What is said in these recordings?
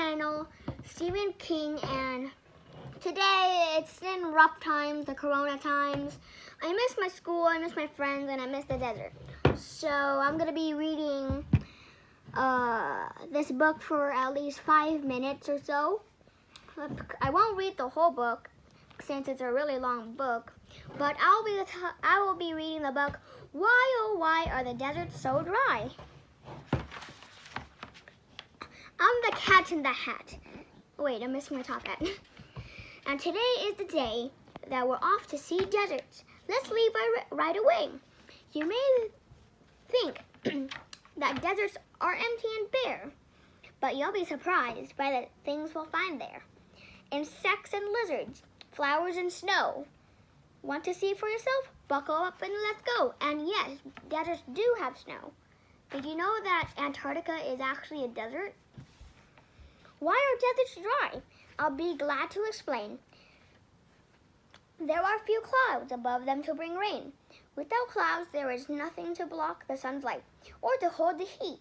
channel, Stephen King, and today it's in rough times, the corona times. I miss my school, I miss my friends, and I miss the desert. So I'm going to be reading this book for at least 5 minutes or so. I won't read the whole book since it's a really long book, but I will be reading the book, Why Oh Why Are the Deserts So Dry? I'm the Cat in the Hat. Wait, I'm missing my top hat. And today is the day that we're off to see deserts. Let's leave right away. You may think that deserts are empty and bare, but you'll be surprised by the things we'll find there. Insects and lizards, flowers and snow. Want to see for yourself? Buckle up and let's go. And yes, deserts do have snow. Did you know that Antarctica is actually a desert? Why are deserts dry? I'll be glad to explain. There are few clouds above them to bring rain. Without clouds, there is nothing to block the sun's light or to hold the heat,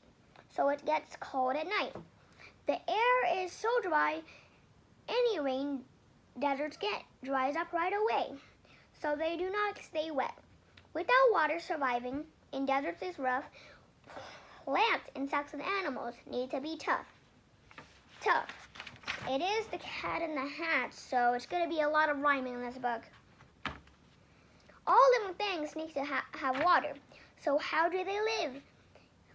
so it gets cold at night. The air is so dry, any rain deserts get dries up right away, so they do not stay wet. Without water, surviving in deserts is rough. Plants, insects, and animals need to be tough. It is the Cat in the Hat, so it's going to be a lot of rhyming in this book. All living things need to have water. So how do they live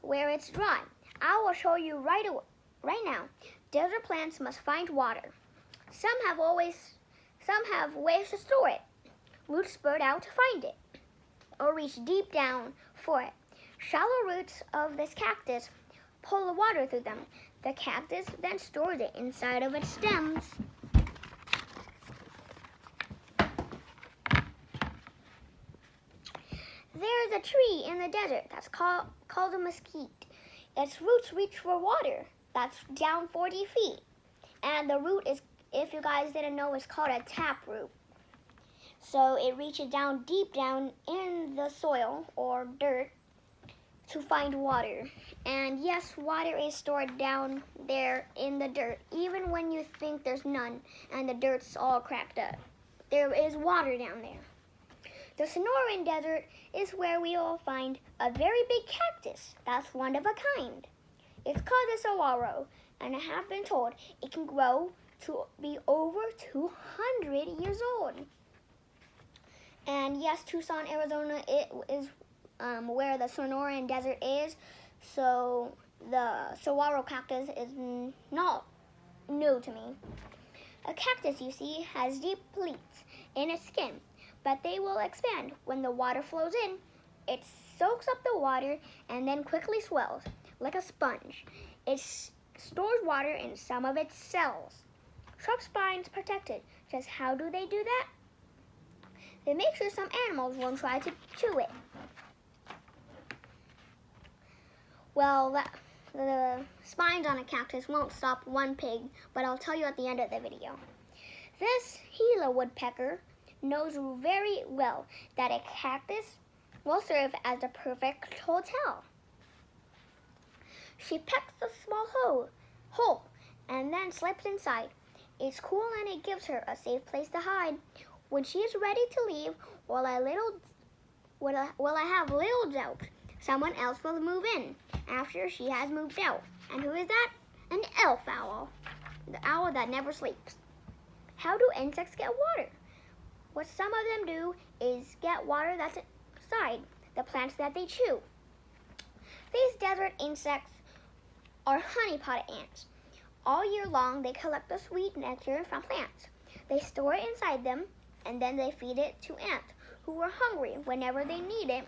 where it's dry? I will show you right now. Desert plants must find water. Some have ways to store it. Roots spread out to find it, or reach deep down for it. Shallow roots of this cactus pull the water through them. The cactus then stores it inside of its stems. There's a tree in the desert that's called a mesquite. Its roots reach for water. That's down 40 feet. And the root is, if you guys didn't know, is called a taproot. So it reaches down deep down in the soil or dirt to find water. And yes, water is stored down there in the dirt, even when you think there's none and the dirt's all cracked up. There is water down there. The Sonoran Desert is where we will find a very big cactus that's one of a kind. It's called the saguaro, and I have been told it can grow to be over 200 years old. And yes, Tucson, Arizona, it is where the Sonoran Desert is, so the saguaro cactus is not new to me. A cactus, you see, has deep pleats in its skin, but they will expand when the water flows in. It soaks up the water and then quickly swells like a sponge. It stores water in some of its cells. Sharp spines protect it. Just how do they do that? They make sure some animals won't try to chew it. Well, the spines on a cactus won't stop one pig, but I'll tell you at the end of the video. This Gila woodpecker knows very well that a cactus will serve as the perfect hotel. She pecks the small hole and then slips inside. It's cool and it gives her a safe place to hide. When she is ready to leave, I have little doubt someone else will move in after she has moved out. And who is that? An elf owl, the owl that never sleeps. How do insects get water? What some of them do is get water that's inside the plants that they chew. These desert insects are honeypot ants. All year long, they collect the sweet nectar from plants. They store it inside them, and then they feed it to ants who are hungry whenever they need it.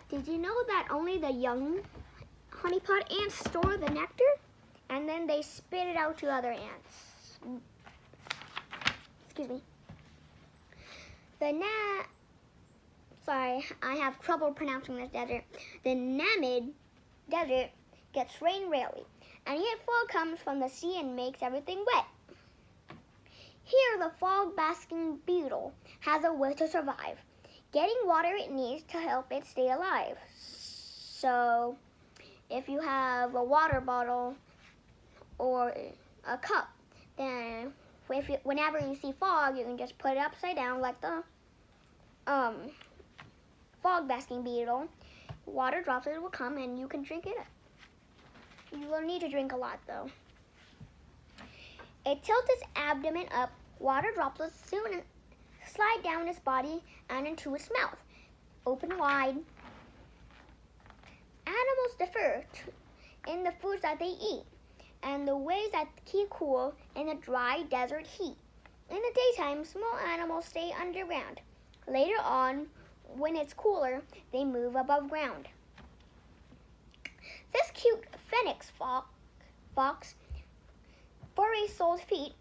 Did you know that only the young honeypot ants store the nectar, and then they spit it out to other ants? Excuse me. Sorry, I have trouble pronouncing this desert. The Namib Desert gets rain rarely, and yet fall comes from the sea and makes everything wet. Here, the fog-basking beetle has a way to survive, getting water it needs to help it stay alive. So, if you have a water bottle or a cup. Then whenever you see fog, you can just put it upside down like the fog basking beetle. Water droplets will come and you can drink it. You will need to drink a lot though. It tilts its abdomen up. Water droplets soon slide down its body and into its mouth. Open wide. Animals differ in the foods that they eat and the ways that keep cool in the dry desert heat. In the daytime, small animals stay underground. Later on, when it's cooler, they move above ground. This cute phoenix fox, furry sole's feet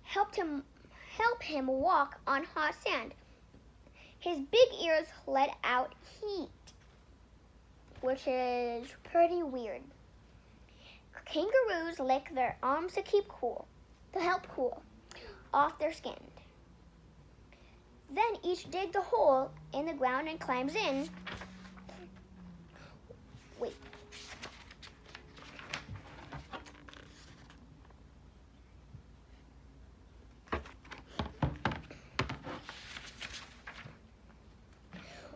help him walk on hot sand. His big ears let out heat, which is pretty weird. Kangaroos lick their arms to help cool off their skin. Then each digs a hole in the ground and climbs in. Wait.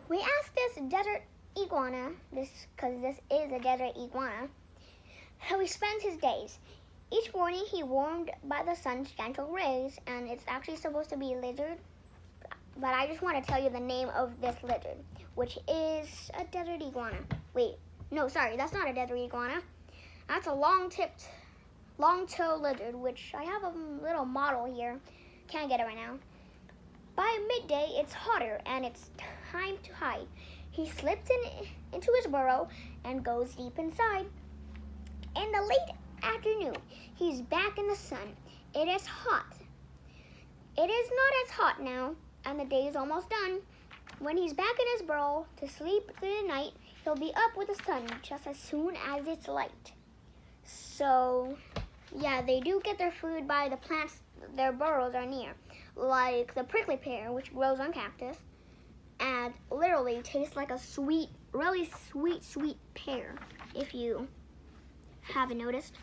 We asked this desert iguana, because this is a desert iguana, how he spends his days. Each morning he warmed by the sun's gentle rays, and it's actually supposed to be a lizard, but I just want to tell you the name of this lizard, which is a desert iguana. Wait, no, sorry, that's not a desert iguana. That's a long-toe lizard, which I have a little model here. Can't get it right now. By midday, it's hotter, and it's time to hide. He slips into his burrow and goes deep inside. In the late afternoon, he's back in the sun. It is hot. It is not as hot now, and the day is almost done. When he's back in his burrow to sleep through the night, he'll be up with the sun just as soon as it's light. So, yeah, they do get their food by the plants their burrows are near, like the prickly pear, which grows on cactus, and literally tastes like a sweet, really sweet pear, if you haven't noticed.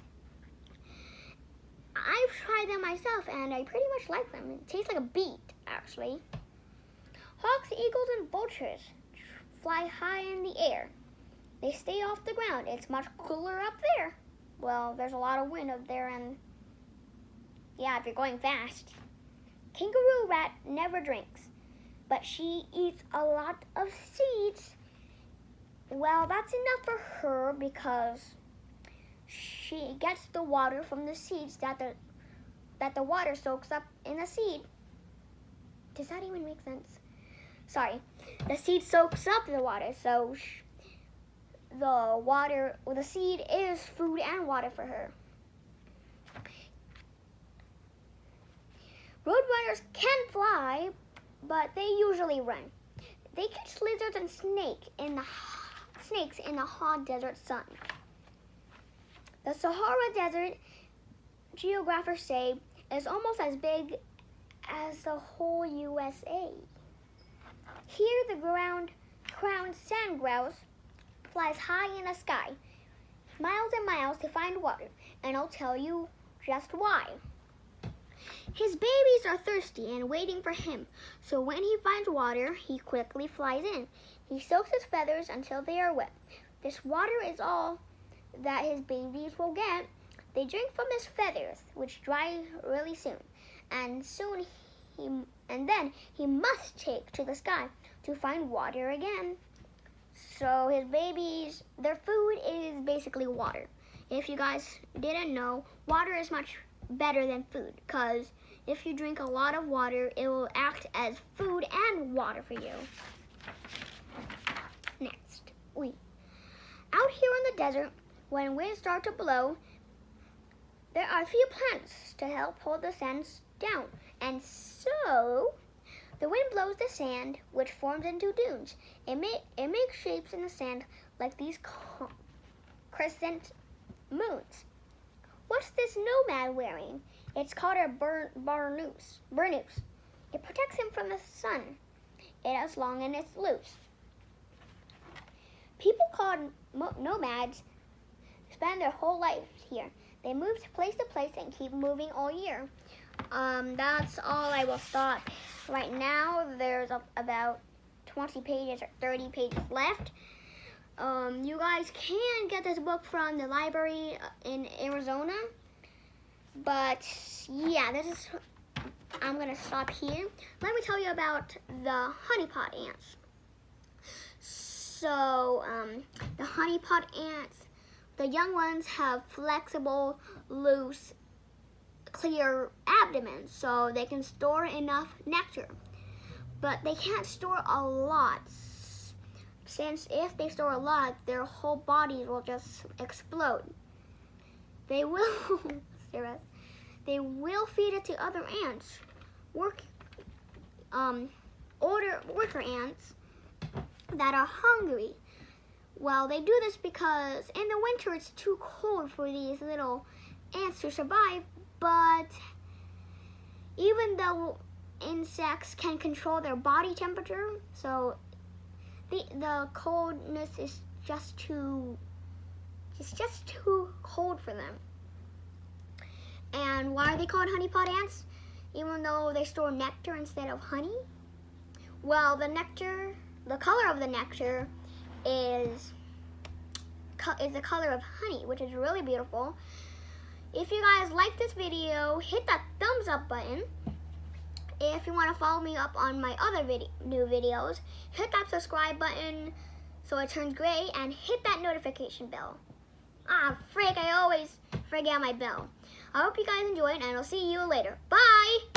I've tried them myself, and I pretty much like them. It tastes like a beet, actually. Hawks, eagles, and vultures fly high in the air. They stay off the ground. It's much cooler up there. Well, there's a lot of wind up there, and yeah, if you're going fast. Kangaroo rat never drinks, but she eats a lot of seeds. Well, that's enough for her because she gets the water from the seeds that the water soaks up in the seed. Does that even make sense? Sorry. The seed soaks up the water, so the seed is food and water for her. Roadrunners can fly, but they usually run. They catch lizards and snakes in the hot desert sun. The Sahara Desert, geographers say, is almost as big as the whole USA. Here, the crowned sand grouse flies high in the sky, miles and miles to find water, and I'll tell you just why. His babies are thirsty and waiting for him, so when he finds water, he quickly flies in. He soaks his feathers until they are wet. This water is all that his babies will get. They drink from his feathers, which dry really soon, and then he must take to the sky to find water again. So his babies, their food is basically water. If you guys didn't know, water is much better than food, because if you drink a lot of water, it will act as food and water for you. Next, out here in the desert, when winds start to blow, there are a few plants to help hold the sand down, and so the wind blows the sand, which forms into dunes. It makes shapes in the sand like these crescent moons. What's this nomad wearing? It's called a burnous. It protects him from the sun. It is long and it's loose. People called nomads spend their whole life here. They move to place and keep moving all year. That's all I will stop right now. There's about 20 pages or 30 pages left. You guys can get this book from the library in Arizona. But yeah, I'm gonna stop here. Let me tell you about the honeypot ants. So the honeypot ants, the young ones have flexible, loose, clear abdomens, so they can store enough nectar. But they can't store a lot, since if they store a lot, their whole bodies will just explode. They will, they will feed it to other ants, older worker ants that are hungry. Well, they do this because in the winter it's too cold for these little ants to survive, but even though insects can control their body temperature, so the coldness is just too cold for them. And why are they called honeypot ants, even though they store nectar instead of honey? Well, the color of the nectar is the color of honey, which is really beautiful. If you guys like this video, hit that thumbs up button. If you want to follow me up on my other new videos, hit that subscribe button so it turns gray and hit that notification bell. Ah, frick, I always forget my bell. I hope you guys enjoyed and I'll see you later. Bye!